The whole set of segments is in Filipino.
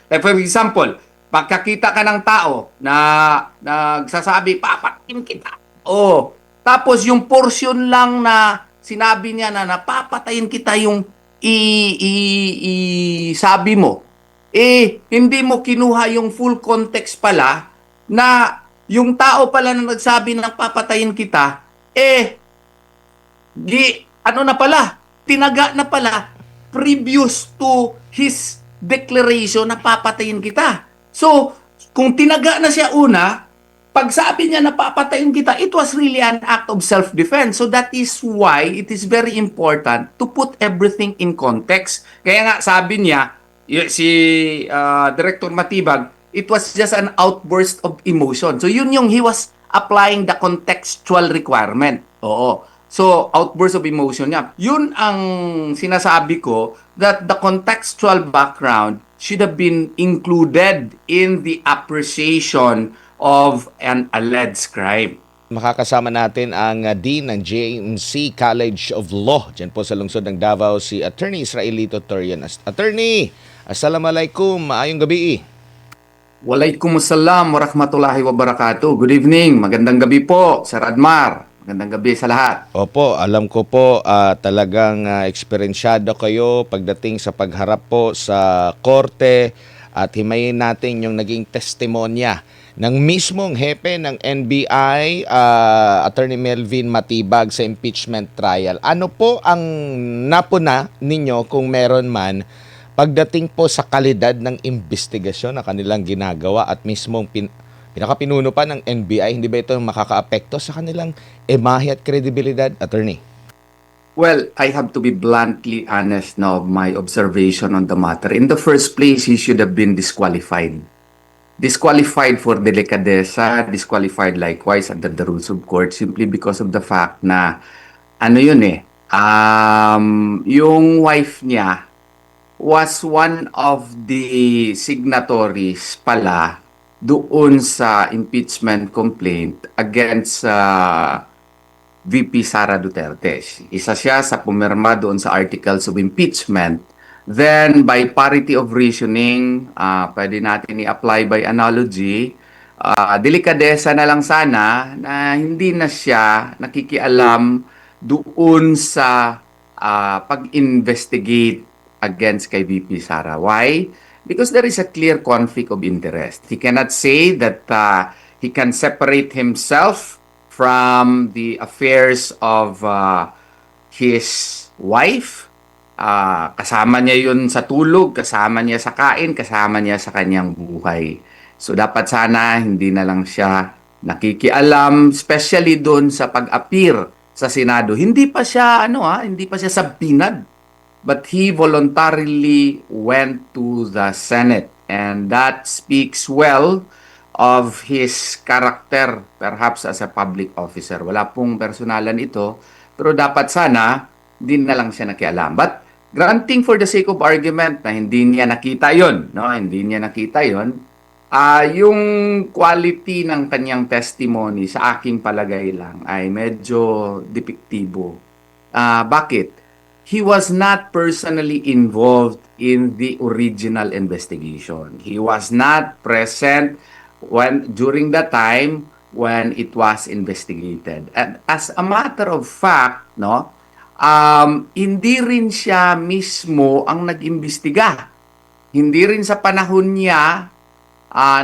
Like for example, pagkakita ka ng tao na nagsasabi, papatayin kita. Oh, tapos yung portion lang na sinabi niya na napapatayin kita yung sabi mo, hindi mo kinuha yung full context pala na yung tao pala na nagsabi ng papatayin kita, ano na pala, tinaga na pala previous to his declaration na papatayin kita. So, kung tinaga na siya una, pag sabi niya na papatayin kita, it was really an act of self-defense. So that is why it is very important to put everything in context. Kaya nga sabi niya, si Director Matibag, it was just an outburst of emotion. So yun yung he was applying the contextual requirement. Oo. So, outburst of emotion niya. Yun ang sinasabi ko that the contextual background should have been included in the appreciation of an alleged crime. Makakasama natin ang Dean ng JMC College of Law dyan po sa lungsod ng Davao, si Attorney Israelito Torian. Attorney, Assalamualaikum, maayong gabi. Waalaikumsalam warahmatullahi wabarakatuh. Good evening. Magandang gabi po, Sir Admar. Magandang gabi sa lahat. Opo, alam ko po talagang eksperensyado kayo pagdating sa pagharap po sa korte at himayin natin yung naging testimonya ng mismong hepe ng NBI, Attorney Melvin Matibag sa impeachment trial. Ano po ang napuna ninyo kung meron man pagdating po sa kalidad ng investigasyon na kanilang ginagawa at mismong pinakapinuno pa ng NBI, hindi ba ito makakaapekto sa kanilang imahe at kredibilidad, Attorney? Well, I have to be bluntly honest now of my observation on the matter. In the first place, he should have been disqualified. Disqualified for delicadeza, disqualified likewise under the rules of court simply because of the fact na yung wife niya was one of the signatories pala doon sa impeachment complaint against VP Sara Duterte. Isa siya sa pumirma doon sa articles of impeachment. Then, by parity of reasoning, pwede natin i-apply by analogy, delikadesa na lang sana na hindi na siya nakikialam doon sa pag-investigate against kay VP Sara. Why? Because there is a clear conflict of interest. He cannot say that he can separate himself from the affairs of his wife. Kasama niya yun sa tulog, kasama niya sa kain, kasama niya sa kanyang buhay. So dapat sana hindi na lang siya nakikialam, especially doon sa pag-appear sa Senado. Hindi pa siya hindi pa siya sabinad. But he voluntarily went to the Senate, and that speaks well of his character, perhaps as a public officer. Wala pong personalan ito, pero dapat sana hindi na lang siya nakialam. But granting for the sake of argument na hindi niya nakita yon, no? Hindi niya nakita yon. Yung quality ng kanyang testimony sa aking palagay lang ay medyo depektibo. Bakit? He was not personally involved in the original investigation. He was not present during the time when it was investigated. And as a matter of fact, no, hindi rin siya mismo ang nag-imbestiga. Hindi rin sa panahon niya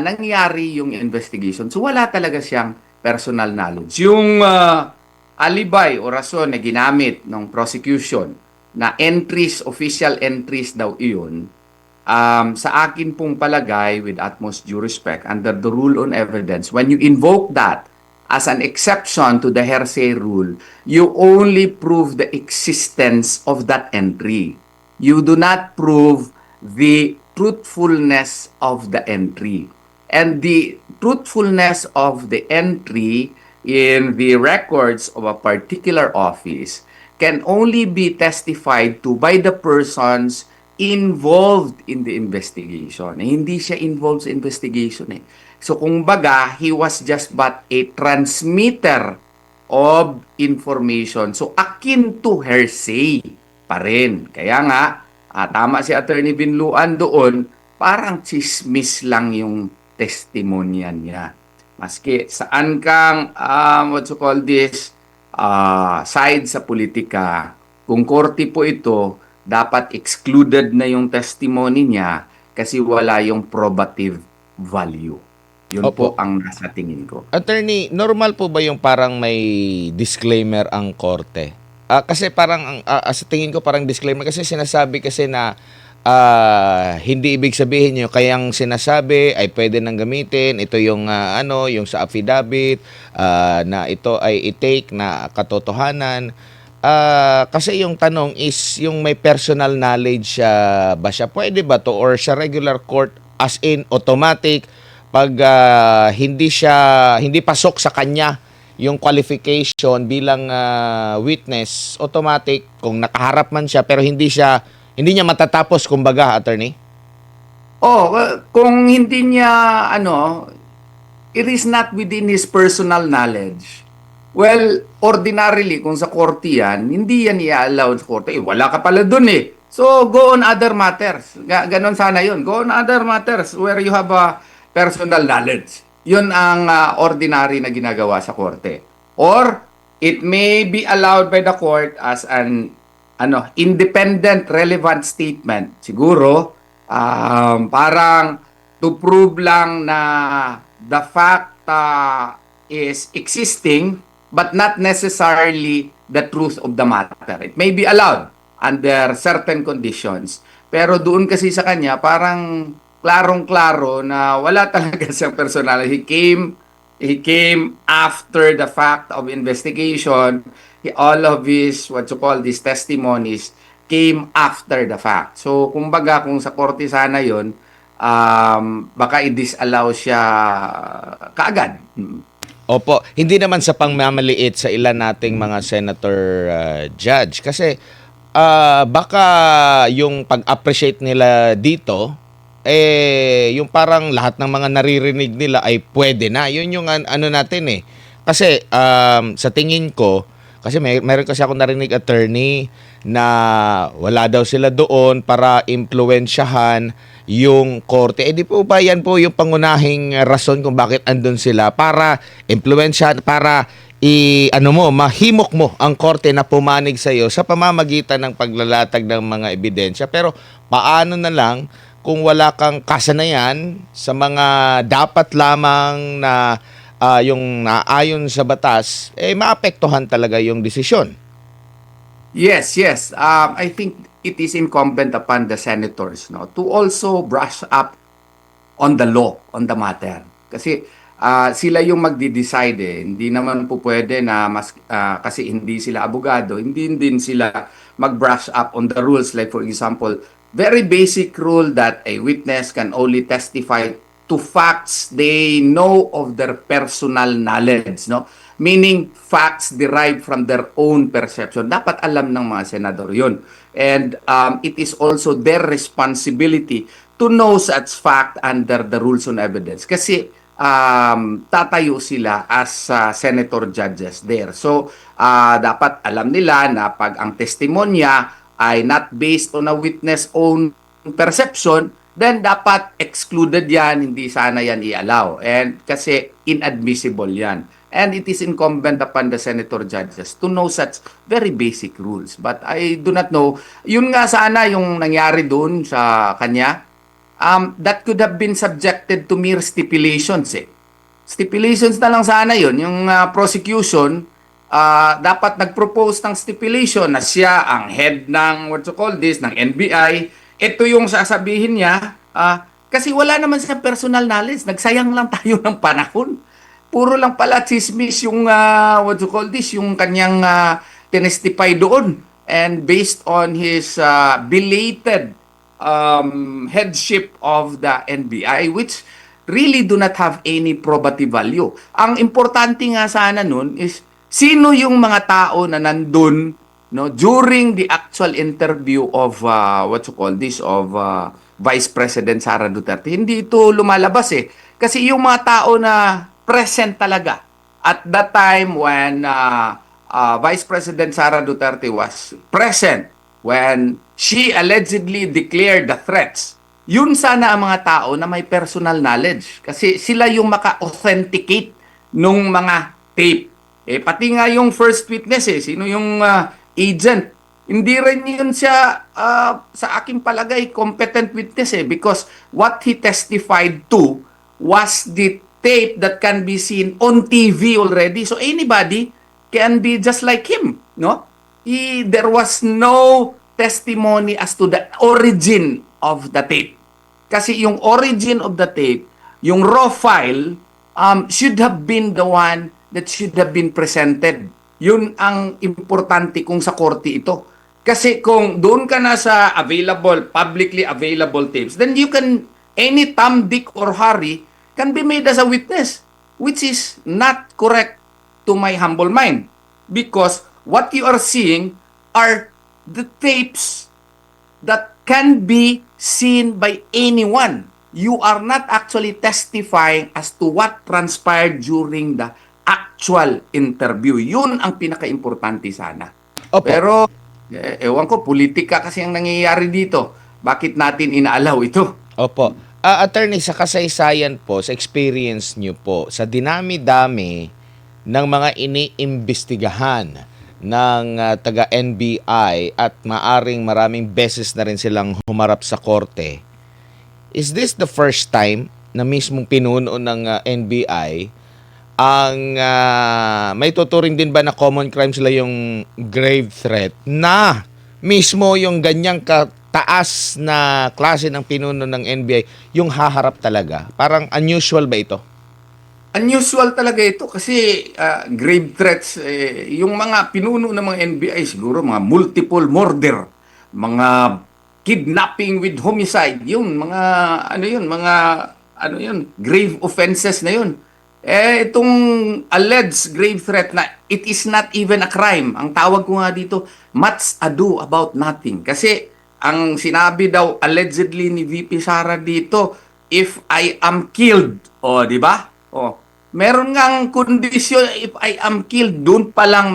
nangyari yung investigation. So wala talaga siyang personal knowledge. Yung alibay o rason na ginamit ng prosecution na entries, official entries daw iyon, sa akin pong palagay, with utmost due respect, under the rule on evidence, when you invoke that as an exception to the hearsay rule, you only prove the existence of that entry. You do not prove the truthfulness of the entry. And the truthfulness of the entry in the records of a particular office can only be testified to by the persons involved in the investigation. Hindi siya involved sa investigation eh. So kung baga, he was just but a transmitter of information. So akin to hearsay pa rin. Kaya nga, tama si Attorney Binluan doon parang chismis lang yung testimonya niya. Maski saan kang, what you call this, side sa politika, kung korte po ito, dapat excluded na yung testimony niya kasi wala yung probative value. Yun po Opo. ang nasa tingin ko. Attorney, normal po ba yung parang may disclaimer ang korte? Kasi parang sa tingin ko parang disclaimer kasi sinasabi kasi na hindi ibig sabihin nyo kayang sinasabi ay pwede nang gamitin. Ito yung yung sa affidavit na ito ay i-take na katotohanan. Kasi yung tanong is yung may personal knowledge ba siya pwede ba to or sa regular court as in automatic pag hindi pasok sa kanya yung qualification bilang witness, automatic kung nakaharap man siya pero hindi niya matatapos kumbaga, attorney. Oh, well, kung hindi niya it is not within his personal knowledge. Well, ordinarily, kung sa korte yan, hindi yan i-allow sa korte. Wala ka pala dun eh. So, go on other matters. Ganon sana yun. Go on other matters where you have a personal knowledge. Yun ang ordinary na ginagawa sa korte. Or, it may be allowed by the court as an independent relevant statement. Siguro, parang to prove lang na the fact is existing but not necessarily the truth of the matter. It may be allowed under certain conditions. Pero doon kasi sa kanya, parang klarong-klaro na wala talaga siyang personal. He came after the fact of investigation. All of his, what you call, these testimonies came after the fact. So, kumbaga, kung sa korte sana yun, baka i-disallow siya kaagad. Opo, hindi naman sa pangmamaliit sa ilan nating mga senator judge kasi baka yung pag-appreciate nila dito yung parang lahat ng mga naririnig nila ay pwede na. Yun yung ano natin eh. Kasi sa tingin ko, kasi meron kasi ako narinig attorney na wala daw sila doon para impluwensyahan yung korte. Eh di po ba yan po yung pangunahing rason kung bakit andun sila para impluwensyahan, para mahimok mo ang korte na pumanig sa iyo sa pamamagitan ng paglalatag ng mga ebidensya. Pero paano na lang kung wala kang kasanayan sa mga dapat lamang na yung naayon sa batas, maapektuhan talaga yung desisyon. Yes, yes. I think it is incumbent upon the senators, no, to also brush up on the law, on the matter. Kasi sila yung magdi-decide eh. Hindi naman po pwede na kasi hindi sila abogado, hindi din sila mag-brush up on the rules. Like for example, very basic rule that a witness can only testify to facts they know of their personal knowledge, no? Meaning facts derived from their own perception. Dapat alam ng mga senador yun. And it is also their responsibility to know such fact under the rules on evidence. Kasi tatayo sila as senator judges there. So, dapat alam nila na pag ang testimonya ay not based on a witness own perception, then dapat excluded yan, hindi sana yan i-allow. And kasi inadmissible yan. And it is incumbent upon the senator judges to know such very basic rules. But I do not know. Yun nga sana yung nangyari doon sa kanya. That could have been subjected to mere stipulations eh. Stipulations na lang sana yun. Yung prosecution, dapat nag-propose ng stipulation na siya ang head ng, what you call this, ng NBI. Ito yung sasabihin niya, kasi wala naman sa personal knowledge. Nagsayang lang tayo ng panahon. Puro lang pala chismis yung, what you call this, yung kanyang tinestify doon. And based on his belated headship of the NBI, which really do not have any probative value. Ang importante nga sana nun is, sino yung mga tao na nandun, no, during the actual interview of, what you call this, of Vice President Sara Duterte. Hindi ito lumalabas eh. Kasi yung mga tao na present talaga at that time when Vice President Sara Duterte was present when she allegedly declared the threats yun sana ang mga tao na may personal knowledge. Kasi sila yung maka-authenticate nung mga tape. Pati nga yung first witness, sino yung agent. Hindi rin yun siya, sa aking palagay, competent witness because what he testified to was the tape that can be seen on TV already. So anybody can be just like him, no? There was no testimony as to the origin of the tape. Kasi yung origin of the tape, yung raw file, should have been the one that should have been presented. Yun ang importante kung sa korte ito. Kasi kung doon ka na sa available, publicly available tapes, then you can, any Tom, Dick, or Harry can be made as a witness, which is not correct to my humble mind. Because what you are seeing are the tapes that can be seen by anyone. You are not actually testifying as to what transpired during the actual interview. Yun ang pinaka-importante sana. Opo. Pero, ewan ko, politika kasi ang nangyayari dito. Bakit natin inaalaw ito? Opo. Attorney, sa kasaysayan po, sa experience nyo po, sa dinami-dami ng mga iniimbestigahan ng taga-NBI at maaring maraming beses na rin silang humarap sa korte, is this the first time na mismong pinuno ng NBI ang may tuturing din ba na common crime sila yung grave threat na mismo yung ganyang kataas na klase ng pinuno ng NBI yung haharap talaga? Parang unusual ba ito? Unusual talaga ito kasi grave threats, yung mga pinuno ng mga NBI siguro mga multiple murder, mga kidnapping with homicide, yun, mga grave offenses na yun. Itong alleged grave threat na it is not even a crime. Ang tawag ko nga dito, much ado about nothing. Kasi ang sinabi daw allegedly ni VP Sara dito, if I am killed, di ba? Meron ngang kondisyon, if I am killed, doon pa lang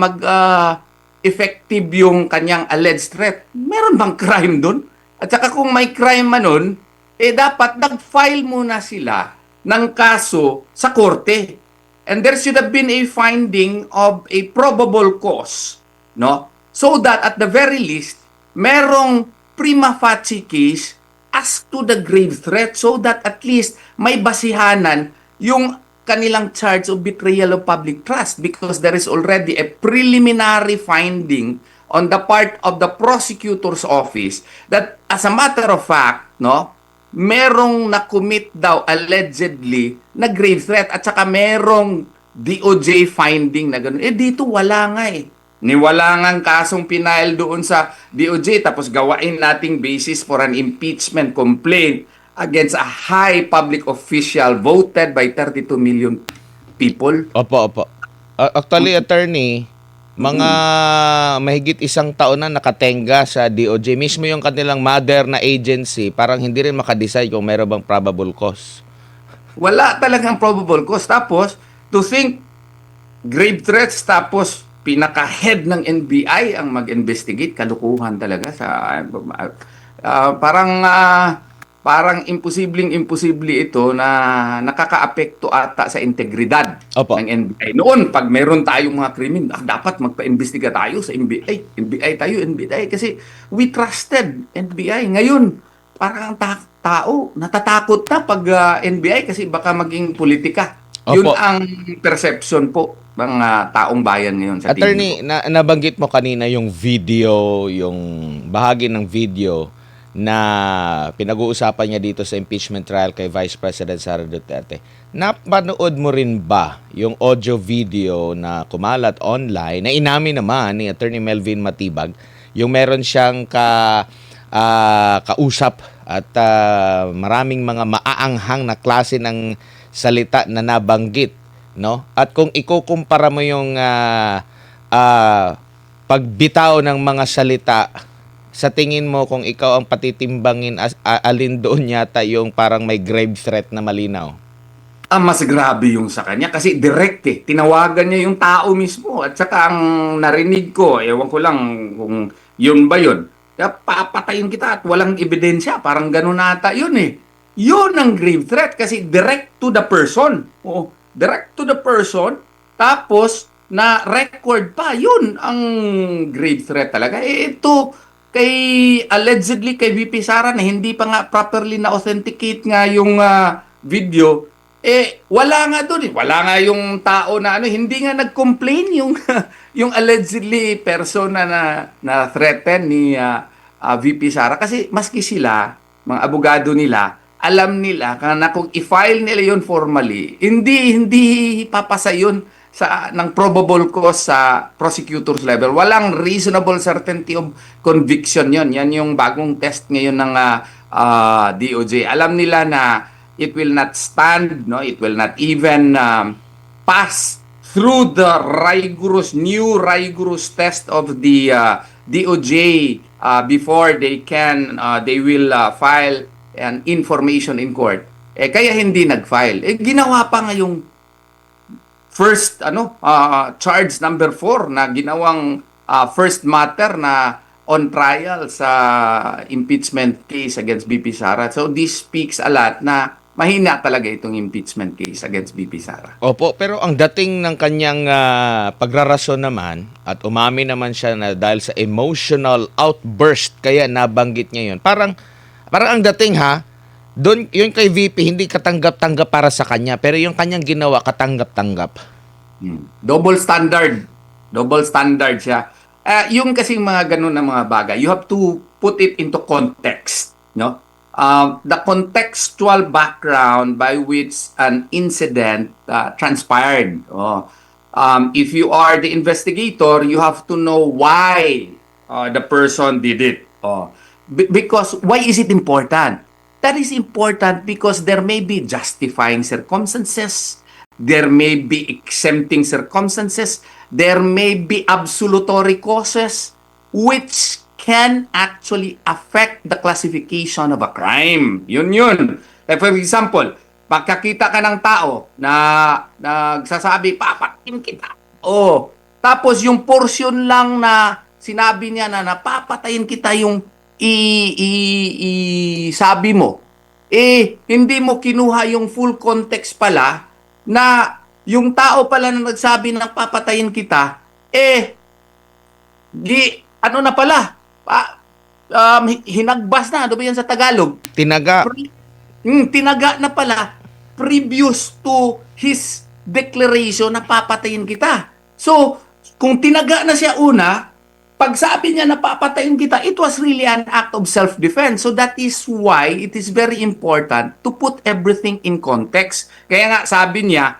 effective yung kanyang alleged threat. Meron bang crime doon? At saka kung may crime man nun, dapat nag-file muna sila ng kaso sa korte. And there should have been a finding of a probable cause, no? So that at the very least, merong prima facie case as to the grave threat so that at least may basihanan yung kanilang charge of betrayal of public trust because there is already a preliminary finding on the part of the prosecutor's office that as a matter of fact, no, merong na-commit daw allegedly na grave threat at saka merong DOJ finding na gano'n. Dito wala nga Niwala nga ang kasong pinail doon sa DOJ tapos gawain nating basis for an impeachment complaint against a high public official voted by 32 million people. Opo. Actually, attorney, mga mahigit isang taon na nakatenga sa DOJ. Mismo yung kanilang mother na agency, parang hindi rin makadecide kung meron bang probable cause. Wala talagang probable cause. Tapos, to think grave threats, tapos pinaka-head ng NBI ang mag-investigate, kalukuhan talaga. Parang imposible ito na nakakaapekto ata sa integridad Opo. ng NBI. Noon, pag meron tayong mga krimen, dapat magpa-imbestiga tayo sa NBI. NBI. Kasi we trusted NBI. Ngayon, parang ang tao, natatakot na pag NBI kasi baka maging politika. Yun Opo. ang perception po ng taong bayan ngayon sa Attorney, tingin ko. nabanggit mo kanina yung video, yung bahagi ng video na pinag-uusapan niya dito sa impeachment trial kay Vice President Sara Duterte. Napanood mo rin ba yung audio video na kumalat online na inamin naman ni Attorney Melvin Matibag, yung meron siyang kausap at maraming mga maaanghang na klase ng salita na nabanggit, no? At kung ikukumpara mo yung pagbitaw ng mga salita, sa tingin mo kung ikaw ang patitimbangin, alin doon yata yung parang may grave threat na malinaw? Mas grabe yung sa kanya kasi direct Tinawagan niya yung tao mismo at saka ang narinig ko, ewan ko lang kung yun ba yun. papatayin kita at walang ebidensya. Parang ganun nata yun eh. Yun ang grave threat kasi direct to the person. Oo, direct to the person. Tapos, na record pa. Yun ang grave threat talaga. Ito, allegedly kay VP Sara na hindi pa nga properly na authenticate nga yung video, wala nga doon eh. Wala nga yung tao na hindi nga nag-complain yung yung allegedly person na threaten ni VP Sara kasi maski sila, mga abogado nila, alam nila na kung i-file nila yun formally, hindi papasa yun ng probable cause sa prosecutor's level. Walang reasonable certainty of conviction yon. Yan yung bagong test ngayon ng DOJ. Alam nila na it will not stand, no? It will not even pass through the new rigorous test of the DOJ before they will file an information in court. Kaya hindi nag-file. Ginawa pa nga yung first charge number 4 na ginawang first matter na on trial sa impeachment case against BP Sara. So this speaks a lot na mahina talaga itong impeachment case against BP Sara. Opo, pero ang dating ng kanyang pagrarason naman at umamin naman siya na dahil sa emotional outburst kaya nabanggit niya yun. Parang ang dating doon yung kay VP hindi katanggap-tanggap para sa kanya pero yung kanyang ginawa katanggap-tanggap. Double standard. Double standard siya. Yung kasing mga ganun na mga bagay, you have to put it into context, no? The contextual background by which an incident transpired. If you are the investigator, you have to know why the person did it. Because why is it important? That is important because there may be justifying circumstances, there may be exempting circumstances, there may be absolutory causes which can actually affect the classification of a crime. Yun. Like for example, pagkakita ka ng tao na nagsasabi, papatayin kita. Tapos yung portion lang na sinabi niya na napapatayin kita yung sabi mo, hindi mo kinuha yung full context pala na yung tao pala na nagsabi na papatayin kita, na pala, hinagbas na, ano ba yan sa Tagalog? Tinaga. Tinaga na pala previous to his declaration na papatayin kita. So, kung tinaga na siya una, pag sabi niya na papatayin kita, it was really an act of self-defense. So that is why it is very important to put everything in context. Kaya nga sabi niya,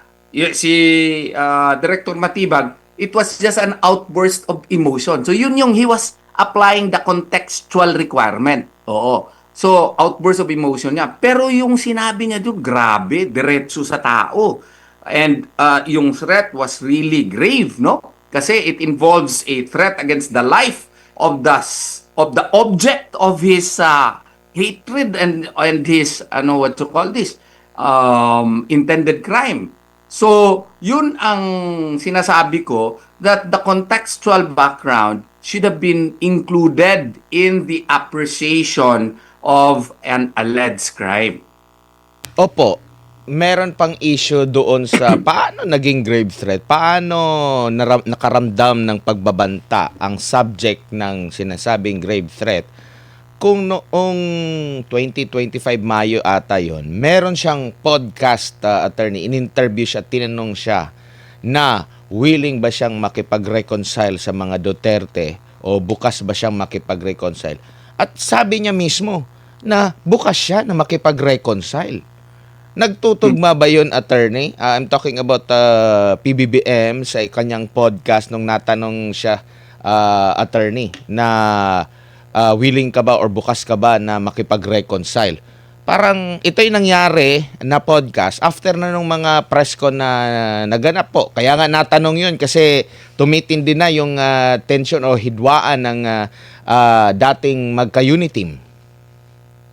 si Director Matibag, it was just an outburst of emotion. So yun yung he was applying the contextual requirement. Oo. So outburst of emotion niya. Pero yung sinabi niya doon, grabe, diretso sa tao. And yung threat was really grave, no? Kasi it involves a threat against the life of the object of his hatred and his intended crime. So, yun ang sinasabi ko that the contextual background should have been included in the appreciation of an alleged crime. Opo, meron pang issue doon sa paano naging grave threat, paano nakaramdam ng pagbabanta ang subject ng sinasabing grave threat. Kung noong 2025 Mayo ata yon, meron siyang podcast attorney, in-interview siya, tinanong siya na willing ba siyang makipag-reconcile sa mga Duterte o bukas ba siyang makipag-reconcile. At sabi niya mismo na bukas siya na makipag-reconcile. Nagtutugma ba yun, attorney? I'm talking about PBBM sa kanyang podcast nung natanong siya, attorney, na willing ka ba or bukas ka ba na makipag-reconcile? Parang ito'y nangyari na podcast after na nung mga press con na naganap po. Kaya nga natanong yun kasi tumitindi na yung tension o hidwaan ng dating magka-uniteam.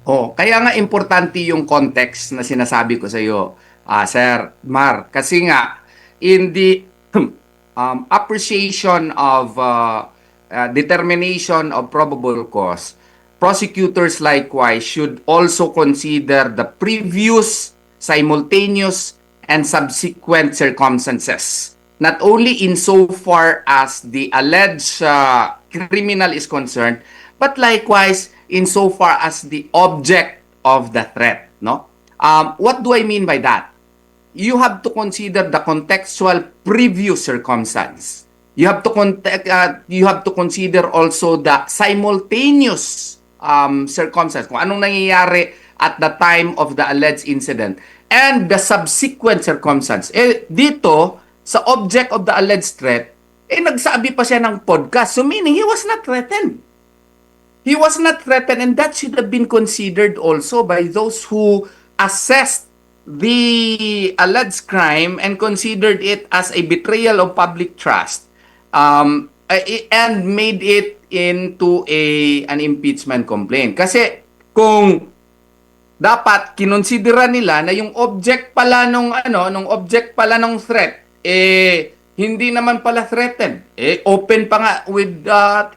Kaya nga importante yung context na sinasabi ko sa iyo, Sir Mar. Kasi nga, in the appreciation of determination of probable cause, prosecutors likewise should also consider the previous, simultaneous, and subsequent circumstances, not only insofar as the alleged criminal is concerned, but likewise insofar as the object of the threat. No? What do I mean by that? You have to consider the contextual previous circumstance. You have to consider also the simultaneous circumstance, kung anong nangyayari at the time of the alleged incident, and the subsequent circumstance. Dito, sa object of the alleged threat, nagsabi pa siya ng podcast. So meaning, he was not threatened. He was not threatened, and that should have been considered also by those who assessed the alleged crime and considered it as a betrayal of public trust, and made it into an impeachment complaint. Kasi kung dapat kinonsidera nila na yung object pala nung threat hindi naman pala threatened, open pa nga with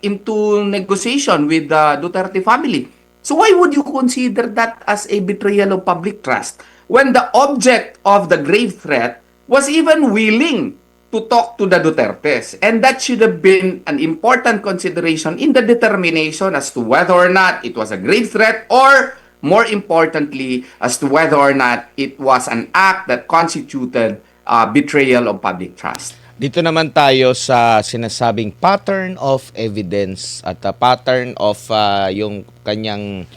into negotiation with the Duterte family. So why would you consider that as a betrayal of public trust when the object of the grave threat was even willing to talk to the Dutertes? And that should have been an important consideration in the determination as to whether or not it was a grave threat, or more importantly, as to whether or not it was an act that constituted betrayal of public trust. Dito naman tayo sa sinasabing pattern of evidence at pattern of yung kanyang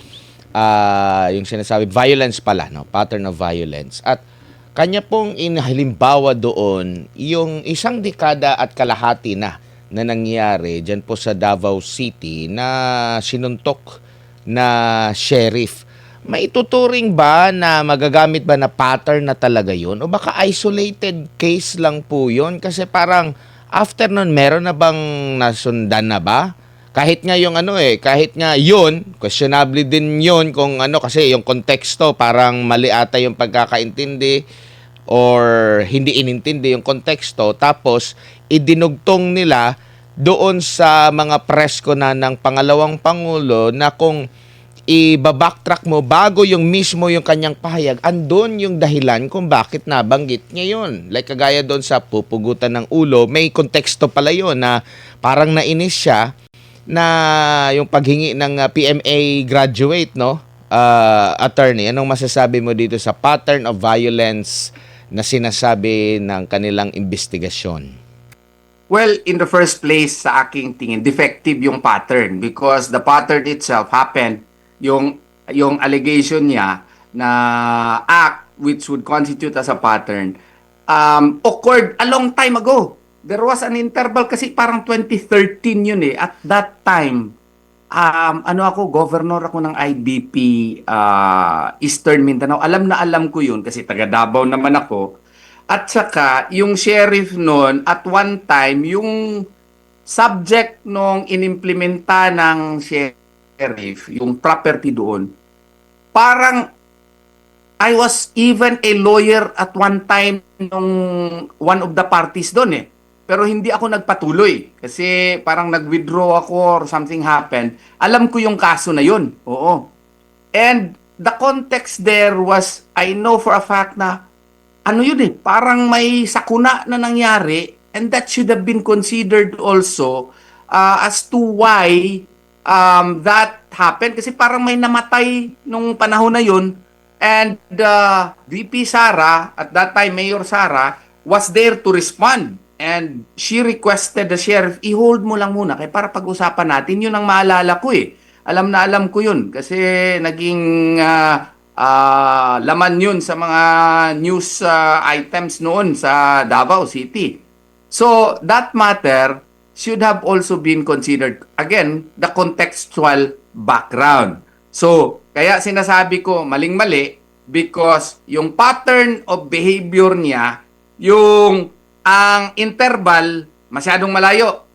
yung sinasabi violence pala, no? Pattern of violence. At kanya pong inhalimbawa doon yung isang dekada at kalahati na nangyari dyan po sa Davao City na sinuntok na sheriff. Maituturing ba na magagamit ba na pattern na talaga yun? O baka isolated case lang po yun? Kasi parang after nun, meron na bang nasundan na ba? Kahit nga yung kahit nga yun, questionable din yun kung kasi yung konteksto parang mali ata yung pagkakaintindi or hindi inintindi yung konteksto. Tapos, idinugtong nila doon sa mga presko na ng pangalawang Pangulo na kung i-backtrack mo bago yung mismo yung kanyang pahayag, andun yung dahilan kung bakit nabanggit niya yun. Like kagaya doon sa pupugutan ng ulo, may konteksto pala yun na parang nainis siya na yung paghingi ng PMA graduate, no? Attorney, anong masasabi mo dito sa pattern of violence na sinasabi ng kanilang investigasyon? Well, in the first place, sa aking tingin, defective yung pattern because the pattern itself happened, yung allegation niya na act which would constitute as a pattern occurred a long time ago. There was an interval kasi parang 2013 yun eh. At that time, governor ako ng IBP Eastern Mindanao. Alam na alam ko yun kasi taga Davao naman ako. At saka, yung sheriff noon, at one time, yung subject nung inimplementa ng sheriff, yung property doon, parang I was even a lawyer at one time nung one of the parties doon eh. Pero hindi ako nagpatuloy kasi parang nag-withdraw ako or something happened. Alam ko yung kaso na yun. Oo. And the context there was, I know for a fact na parang may sakuna na nangyari, and that should have been considered also as to why that happened. Kasi parang may namatay nung panahon na yun, and VP Sara, at that time Mayor Sara, was there to respond. And she requested the sheriff, i-hold mo lang muna, kaya para pag-usapan natin. Yun ang maalala ko eh. Alam na alam ko yun, kasi naging laman yun sa mga news items noon sa Davao City. So, that matter should have also been considered. Again, the contextual background. So, kaya sinasabi ko, maling-mali, because yung pattern of behavior niya, ang interval, masyadong malayo.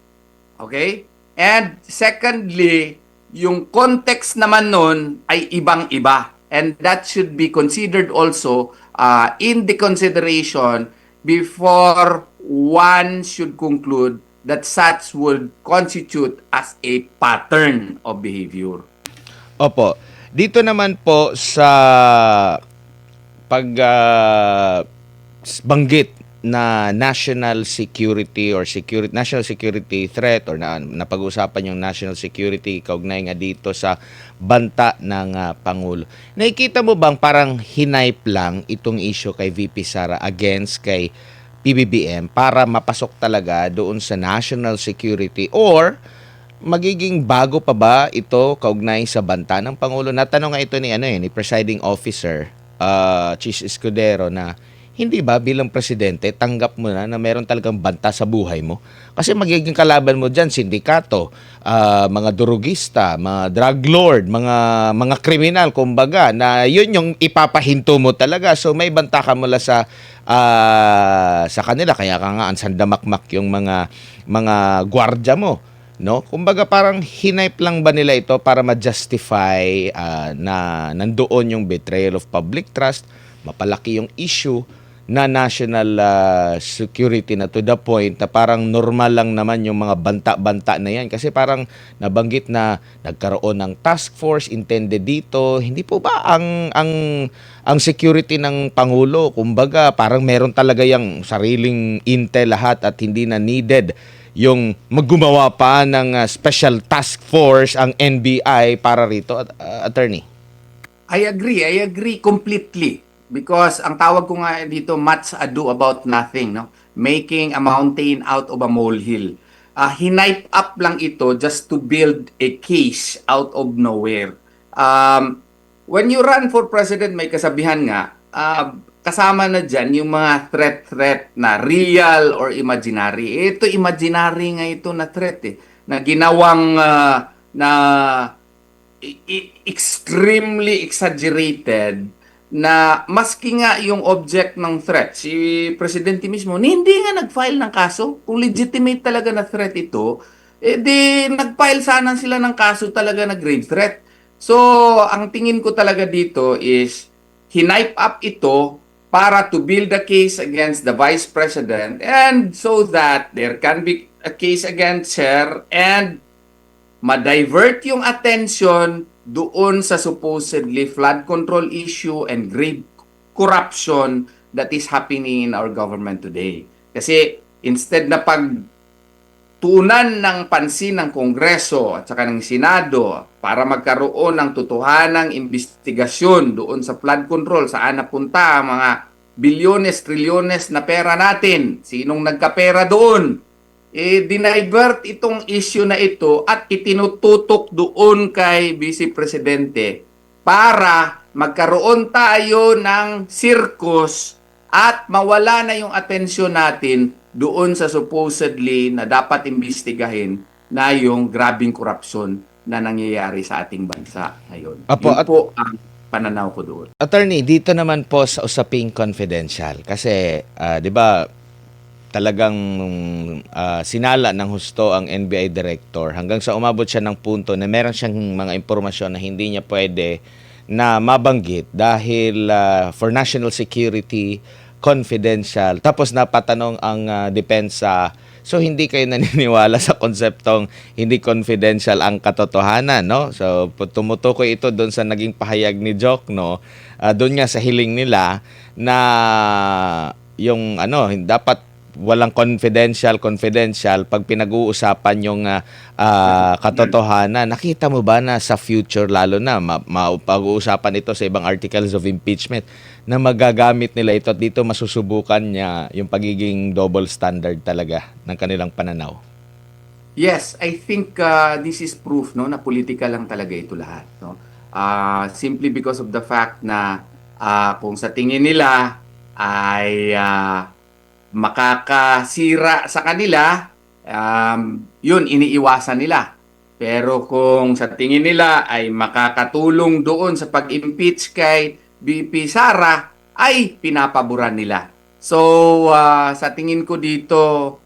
Okay? And secondly, yung context naman nun ay ibang-iba. And that should be considered also in the consideration before one should conclude that such would constitute as a pattern of behavior. Opo. Dito naman po sa pag banggit na national security or national security threat or napag-usapan yung national security kaugnay nga dito sa banta ng Pangulo. Nakikita mo bang parang hinaype lang itong issue kay VP Sara against kay PBBM para mapasok talaga doon sa national security, or magiging bago pa ba ito kaugnay sa banta ng Pangulo? Natanong nga ito ni presiding officer, Chis Escudero, na hindi ba bilang presidente tanggap mo na meron talagang banta sa buhay mo? Kasi magiging kalaban mo diyan sindikato, mga durugista, mga drug lord, mga kriminal kumbaga, na yun yung ipapahinto mo talaga. So may banta ka mula sa kanila, kaya ka nga ansandamakmak yung mga gwardiya mo. No? Kumbaga parang hinaype lang ba nila ito para ma-justify na nandoon yung betrayal of public trust, mapalaki yung issue na national security na to the point na parang normal lang naman yung mga banta-banta na yan. Kasi parang nabanggit na nagkaroon ng task force intended dito. Hindi po ba ang security ng Pangulo, kumbaga parang meron talaga yung sariling intel lahat at hindi na needed yung maggumawa pa ng special task force ang NBI para rito, attorney? I agree completely. Because ang tawag ko nga dito, much ado about nothing, no? Making a mountain out of a molehill. Hinipe up lang ito just to build a case out of nowhere. When you run for president, may kasabihan nga, kasama na dyan yung mga threat na real or imaginary. Ito, imaginary nga ito na threat na ginawang na extremely exaggerated, na maski nga yung object ng threat, si Presidente mismo, hindi nga nag-file ng kaso. Kung legitimate talaga na threat ito, di nag-file sana sila ng kaso talaga na grave threat. So, ang tingin ko talaga dito is, hinipe up ito para to build a case against the Vice President, and so that there can be a case against her and ma-divert yung attention doon sa supposedly flood control issue and grave corruption that is happening in our government today. Kasi instead na pagtuunan ng pansin ng Kongreso at saka ng Senado para magkaroon ng totohanang investigasyon doon sa flood control, saan napunta ang mga bilyones, trilyones na pera natin, sinong nagkapera doon, dinivert itong issue na ito at itinututok doon kay Vice Presidente para magkaroon tayo ng circus at mawala na yung atensyon natin doon sa supposedly na dapat imbestigahin na yung grabing korupsyon na nangyayari sa ating bansa ngayon. Apo, Yun po ang pananaw ko doon. Attorney, dito naman po sa usaping confidential. Kasi, di ba, talagang sinala ng husto ang NBI director hanggang sa umabot siya ng punto na meron siyang mga impormasyon na hindi niya pwede na mabanggit dahil for national security, confidential. Tapos napatanong ang depensa, so hindi kayo naniniwala sa konseptong hindi confidential ang katotohanan, no? So tumutukoy ito doon sa naging pahayag ni Joke, no? Doon nga sa hiling nila na yung dapat walang confidential pag pinag-uusapan yung katotohanan. Nakita mo ba na sa future, lalo na pag-uusapan ito sa ibang articles of impeachment, na magagamit nila ito at dito masusubukan niya yung pagiging double standard talaga ng kanilang pananaw? Yes, I think this is proof, no, na politika lang talaga ito lahat, no. Simply because of the fact na kung sa tingin nila ay makakasira sa kanila, yun iniiwasan nila. Pero kung sa tingin nila ay makakatulong doon sa pag-impeach kay VP Sara, ay pinapaboran nila. So, sa tingin ko dito,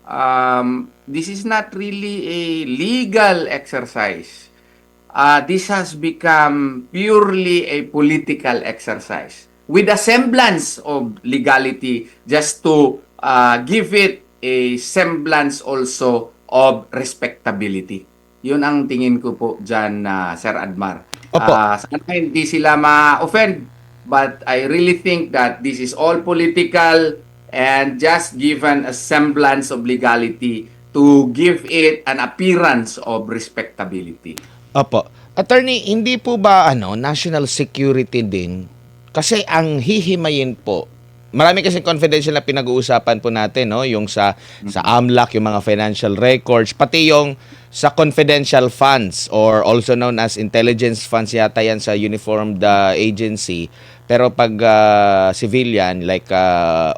this is not really a legal exercise. This has become purely a political exercise with a semblance of legality, just to give it a semblance also of respectability. Yun ang tingin ko po dyan, Sir Admar. Opo. Sana hindi sila ma-offend, but I really think that this is all political and just given a semblance of legality to give it an appearance of respectability. Opo. Attorney, hindi po ba national security din? Kasi ang hihimayin po, marami kasi confidential na pinag-uusapan po natin, no? Yung sa AMLAC, yung mga financial records, pati yung sa confidential funds or also known as intelligence funds yata yan sa uniformed agency. Pero pag civilian like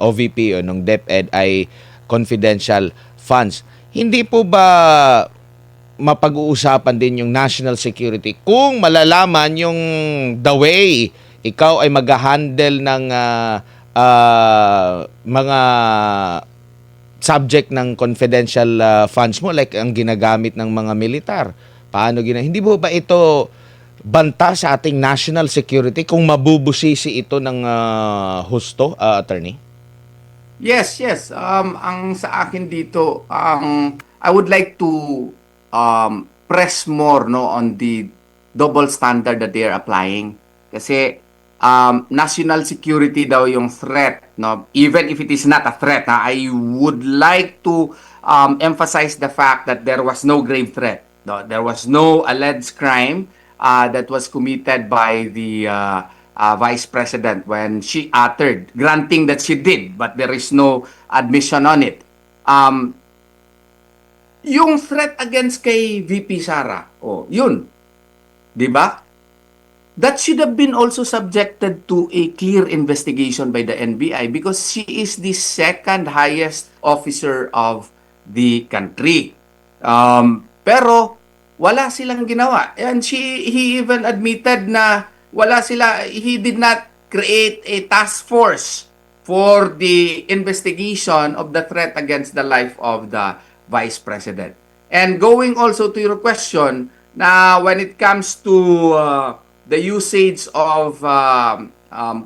OVP o nung DepEd ay confidential funds. Hindi po ba mapag-uusapan din yung national security kung malalaman yung the way ikaw ay mag-handle ng mga subject ng confidential funds mo like ang ginagamit ng mga militar. Hindi mo ba ito banta sa ating national security kung mabubusisi ito ng husto, attorney? Yes, yes. Ang sa akin dito, I would like to press more no on the double standard that they are applying. Kasi national security daw yung threat, no? Even if it is not a threat, I would like to emphasize the fact that there was no grave threat. No? There was no alleged crime that was committed by the Vice President when she uttered, granting that she did, but there is no admission on it. Yung threat against kay VP Sara, yun, di ba? That should have been also subjected to a clear investigation by the NBI because she is the second highest officer of the country. Pero wala silang ginawa. And he even admitted na he did not create a task force for the investigation of the threat against the life of the Vice President. And going also to your question, na when it comes to the usage of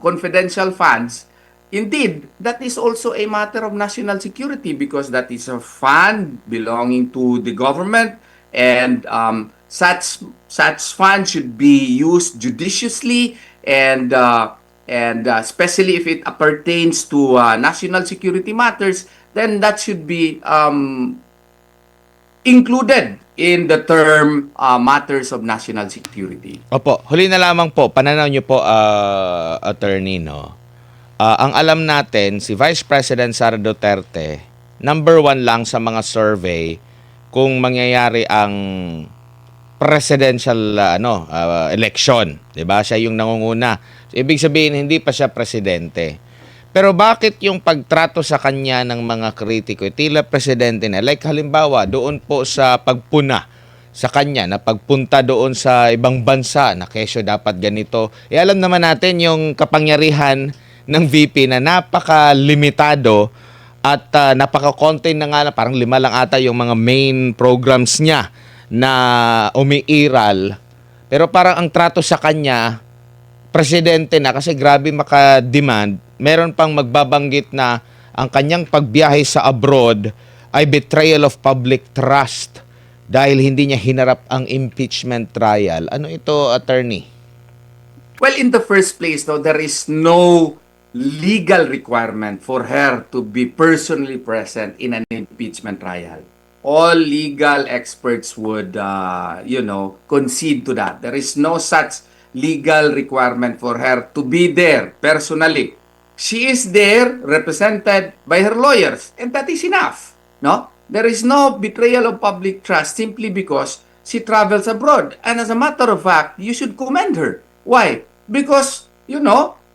confidential funds, indeed, that is also a matter of national security because that is a fund belonging to the government and such funds should be used judiciously and especially if it pertains to national security matters, then that should be included in the term matters of national security. Opo, huli na lamang po, pananaw niyo po, attorney, no? Ang alam natin, si Vice President Sara Duterte, number 1 lang sa mga survey kung mangyayari ang presidential election, 'di ba? Siya yung nangunguna. So, ibig sabihin hindi pa siya presidente. Pero bakit yung pagtrato sa kanya ng mga kritiko, tila presidente na? Like halimbawa, doon po sa pagpuna sa kanya, na pagpunta doon sa ibang bansa, na kesyo dapat ganito. Alam naman natin yung kapangyarihan ng VP na napaka-limitado at napaka-contain na nga, parang 5 lang ata yung mga main programs niya na umiiral. Pero parang ang trato sa kanya, presidente na kasi grabe maka-demand, meron pang magbabanggit na ang kanyang pagbiyahe sa abroad ay betrayal of public trust dahil hindi niya hinarap ang impeachment trial. Ano ito, attorney? Well, in the first place, though, there is no legal requirement for her to be personally present in an impeachment trial. All legal experts would, concede to that. There is no such legal requirement for her to be there personally. She is there represented by her lawyers, and that is enough. No? There is no betrayal of public trust simply because she travels abroad. And as a matter of fact, you should commend her. Why? Because,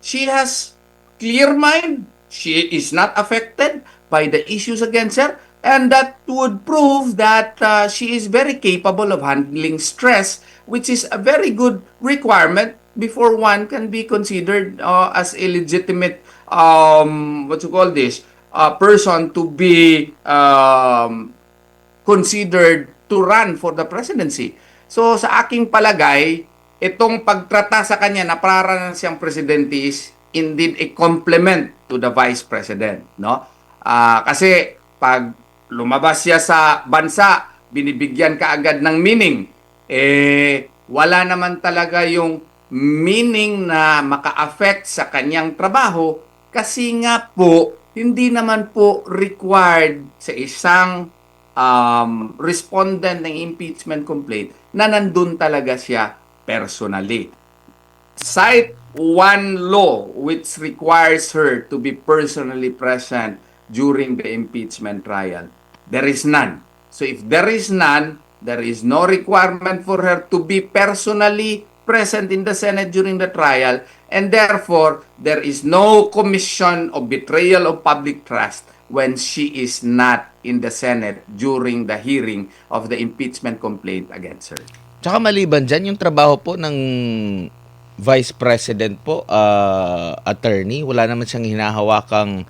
she has clear mind. She is not affected by the issues against her. And that would prove that she is very capable of handling stress, which is a very good requirement before one can be considered as a legitimate, person to be considered to run for the presidency. So sa aking palagay, itong pagtrata sa kanya na para na siyang presidente is indeed a compliment to the Vice President. No? Kasi pag lumabas siya sa bansa, binibigyan ka agad ng meaning. wala naman talaga yung meaning na maka-affect sa kanyang trabaho kasi nga po, hindi naman po required sa isang respondent ng impeachment complaint na nandun talaga siya personally. Cite one law which requires her to be personally present during the impeachment trial. There is none. So if there is none, there is no requirement for her to be personally present in the Senate during the trial, and therefore there is no commission of betrayal of public trust when she is not in the Senate during the hearing of the impeachment complaint against her. Tsaka maliban dyan, yung trabaho po ng Vice President po, attorney, wala naman siyang hinahawakang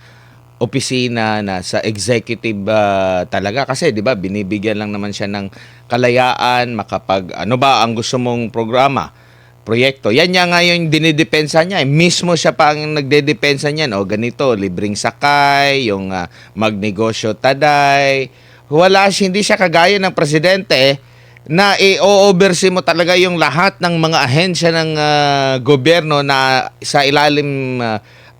opisina na sa executive talaga. Kasi, di ba, binibigyan lang naman siya ng kalayaan, makapag, ano ba ang gusto mong programa, proyekto. Yan niya nga yung dinidepensa niya. Mismo siya pa ang nagdedepensa niyan. O ganito, libreng sakay, yung magnegosyo taday. Hindi siya kagaya ng presidente na i-oversee mo talaga yung lahat ng mga ahensya ng gobyerno na sa ilalim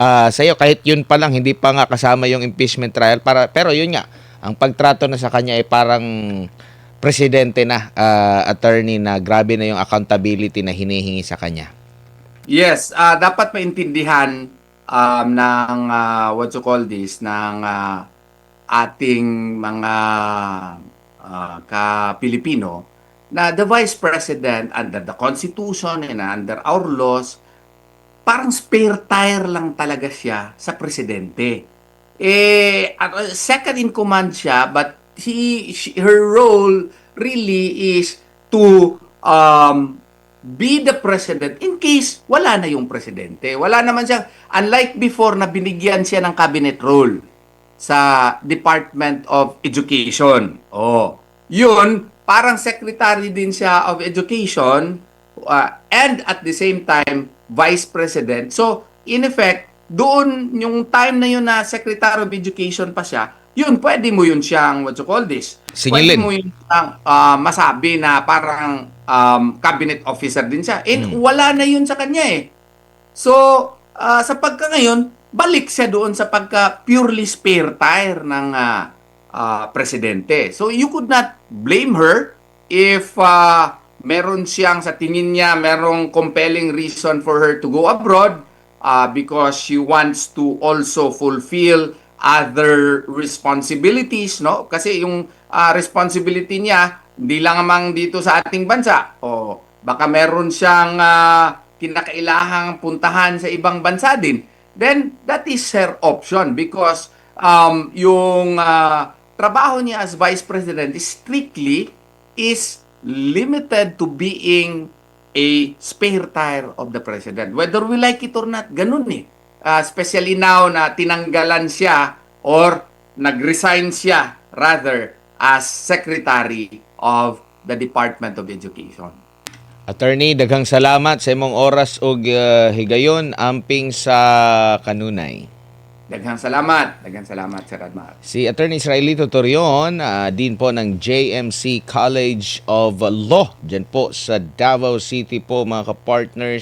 sa iyo, kahit yun pa lang hindi pa nga kasama yung impeachment trial, pero yun nga ang pagtrato na sa kanya ay parang presidente na, attorney, na grabe na yung accountability na hinihingi sa kanya. Yes, dapat maintindihan ng what you call this, ng ating mga ka-Pilipino na the Vice President under the Constitution and under our laws, parang spare tire lang talaga siya sa presidente. Second in command siya, but her role really is to be the president in case wala na yung presidente. Wala naman siya, unlike before na binigyan siya ng cabinet role sa Department of Education. Yun, parang secretary din siya of Education and at the same time, Vice President. So, in effect, doon, yung time na yun na Secretary of Education pa siya, yun, pwede mo yun siyang, what you call this? Singilin. Pwede mo yun siyang masabi na parang cabinet officer din siya. Wala na yun sa kanya eh. So, sa pagka ngayon, balik siya doon sa pagka purely spare tire ng presidente. So, you could not blame her if meron siyang, sa tingin niya, merong compelling reason for her to go abroad because she wants to also fulfill other responsibilities, no? Kasi yung responsibility niya, hindi lang amang dito sa ating bansa. O baka meron siyang kinakailahang puntahan sa ibang bansa din. Then, that is her option because yung trabaho niya as Vice President is limited to being a spare tire of the President. Whether we like it or not, ganun eh. Especially now na tinanggalan siya or nag-resign siya rather as Secretary of the Department of Education. Attorney, daghang salamat sa imong oras ug higayon amping sa kanunay. Daghang salamat, Sir Admar. Si Attorney Israelito Torion, Dean po ng JMC College of Law, dyan po sa Davao City po, mga ka-partners.